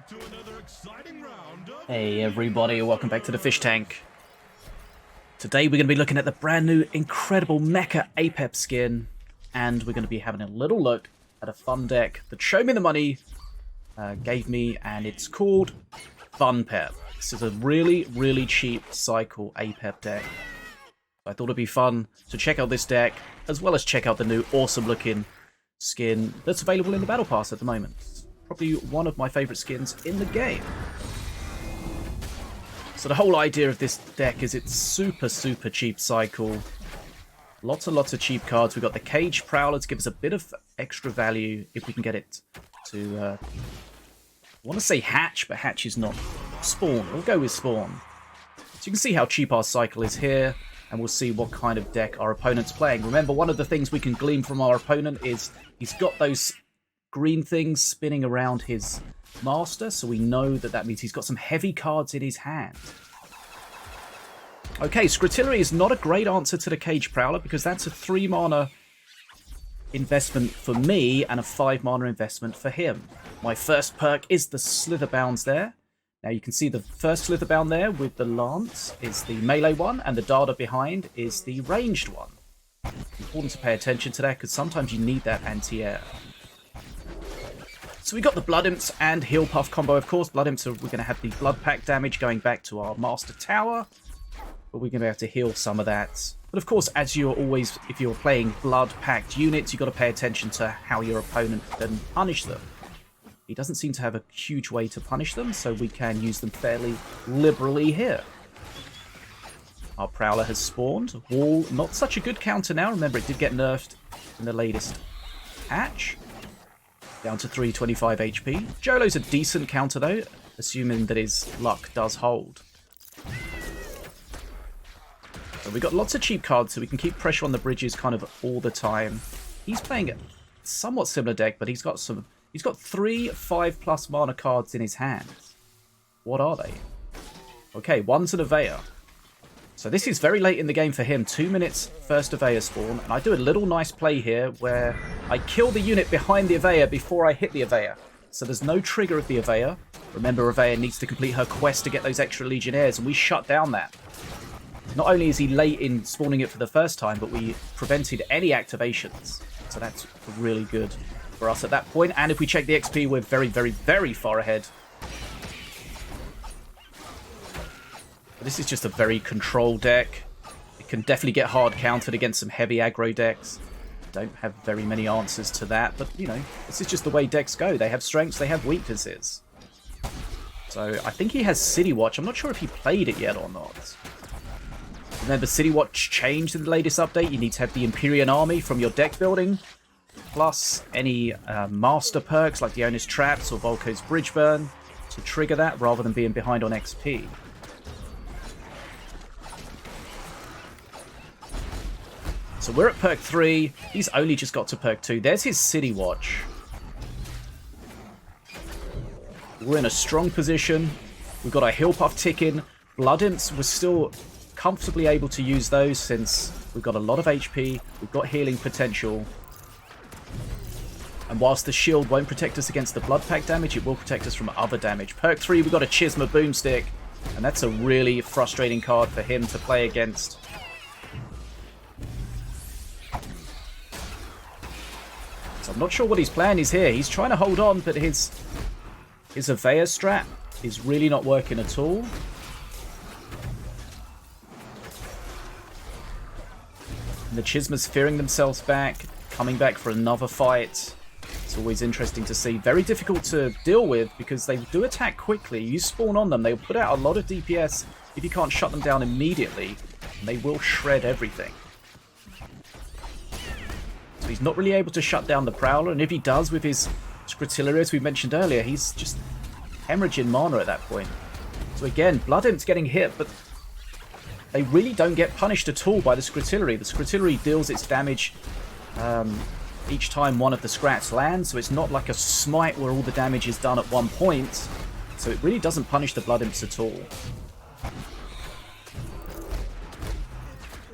back to another exciting round of... Hey everybody, welcome back to the Fish Tank. Today we're going to be looking at the brand new incredible Mecha Apep Skin, and we're going to be having a little look at a fun deck that Show Me The Money gave me, and it's called FunPep. This is a really cheap cycle Apep deck. I thought it'd be fun to check out this deck, as well as check out the new awesome looking skin that's available in the Battle Pass at the moment. Probably one of my favourite skins in the game. So the whole idea of this deck is it's super cheap cycle. Lots and lots of cheap cards. We've got the Cage Prowler to give us a bit of extra value if we can get it to... I want to say hatch, but hatch is not. Spawn. We'll go with spawn. So you can see how cheap our cycle is here, and we'll see what kind of deck our opponent's playing. Remember, one of the things we can glean from our opponent is he's got those green things spinning around his master, so we know that that means he's got some heavy cards in his hand. Okay, Skritillery is not a great answer to the Cage Prowler because that's a 3 mana investment for me and a 5 mana investment for him. My first perk is the Slitherbounds there. Now you can see the first Slitherbound there with the Lance is the melee one, and the Dada behind is the ranged one. Important to pay attention to that because sometimes you need that anti-air. So we got the Blood Imps and Heal Puff combo, of course. Blood Imps, we're going to have the Blood Pack damage going back to our Master Tower, but we're going to be able to heal some of that. But of course, as you're always, if you're playing Blood Packed units, you've got to pay attention to how your opponent can punish them. He doesn't seem to have a huge way to punish them, so we can use them fairly liberally here. Our Prowler has spawned. Wall, not such a good counter now. Remember, it did get nerfed in the latest patch. Down to 325 HP. Jolo's a decent counter though, assuming that his luck does hold. So we've got lots of cheap cards, so we can keep pressure on the bridges kind of all the time. He's playing a somewhat similar deck, but he's got 3 5+ mana cards in his hand. What are they? Okay, one's an Avea. So this is very late in the game for him. 2 minutes first Avea spawn, and I do a little nice play here where I kill the unit behind the Avea before I hit the Avea. So there's no trigger of the Avea. Remember, Avea needs to complete her quest to get those extra Legionnaires, and we shut down that. Not only is he late in spawning it for the first time, but we prevented any activations. So that's really good for us at that point. And if we check the XP, we're very far ahead. This is just a very controlled deck. It can definitely get hard countered against some heavy aggro decks. Don't have very many answers to that, but you know, this is just the way decks go. They have strengths, they have weaknesses. So I think he has City Watch. I'm not sure if he played it yet or not. Remember, City Watch changed in the latest update. You need to have the Empyrean Army from your deck building, plus any master perks like the Owner's Traps or Volko's Bridge Burn to trigger that rather than being behind on XP. So we're at perk 3. He's only just got to perk 2. There's his City Watch. We're in a strong position. We've got our Heal Puff ticking. Blood Imps, we're still comfortably able to use those since we've got a lot of HP. We've got healing potential. And whilst the shield won't protect us against the Blood Pack damage, it will protect us from other damage. Perk 3, we've got a Chisma Boomstick. And that's a really frustrating card for him to play against. So I'm not sure what his plan is here. He's trying to hold on, but his Avea strat is really not working at all. And the Chismas fearing themselves back, coming back for another fight. It's always interesting to see. Very difficult to deal with because they do attack quickly. You spawn on them, they'll put out a lot of DPS if you can't shut them down immediately. And they will shred everything. So he's not really able to shut down the Prowler, and if he does with his Skritillery, as we mentioned earlier, he's just hemorrhaging mana at that point. So again, Blood Imp's getting hit, but they really don't get punished at all by the Skritillery. The Skritillery deals its damage each time one of the Scrats lands, so it's not like a smite where all the damage is done at one point. So it really doesn't punish the Blood Imps at all.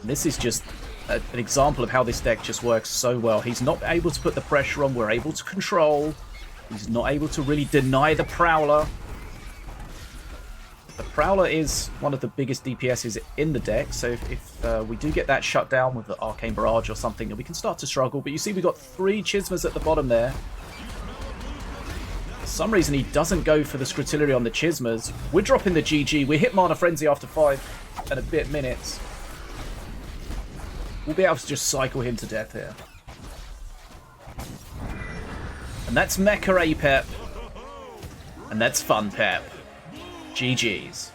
And this is just an example of how this deck just works so well. He's not able to put the pressure on. We're able to control. He's not able to really deny the Prowler. The Prowler is one of the biggest DPSs in the deck, so if we do get that shut down with the Arcane Barrage or something, then we can start to struggle. But you see we've got 3 Chismas at the bottom there. For some reason he doesn't go for the Scrutillery on the Chismas. We're dropping the GG. We hit Mana Frenzy after 5 and a bit minutes. We'll be able to just cycle him to death here. And that's Mecha Apep. And that's FunPep. GG's.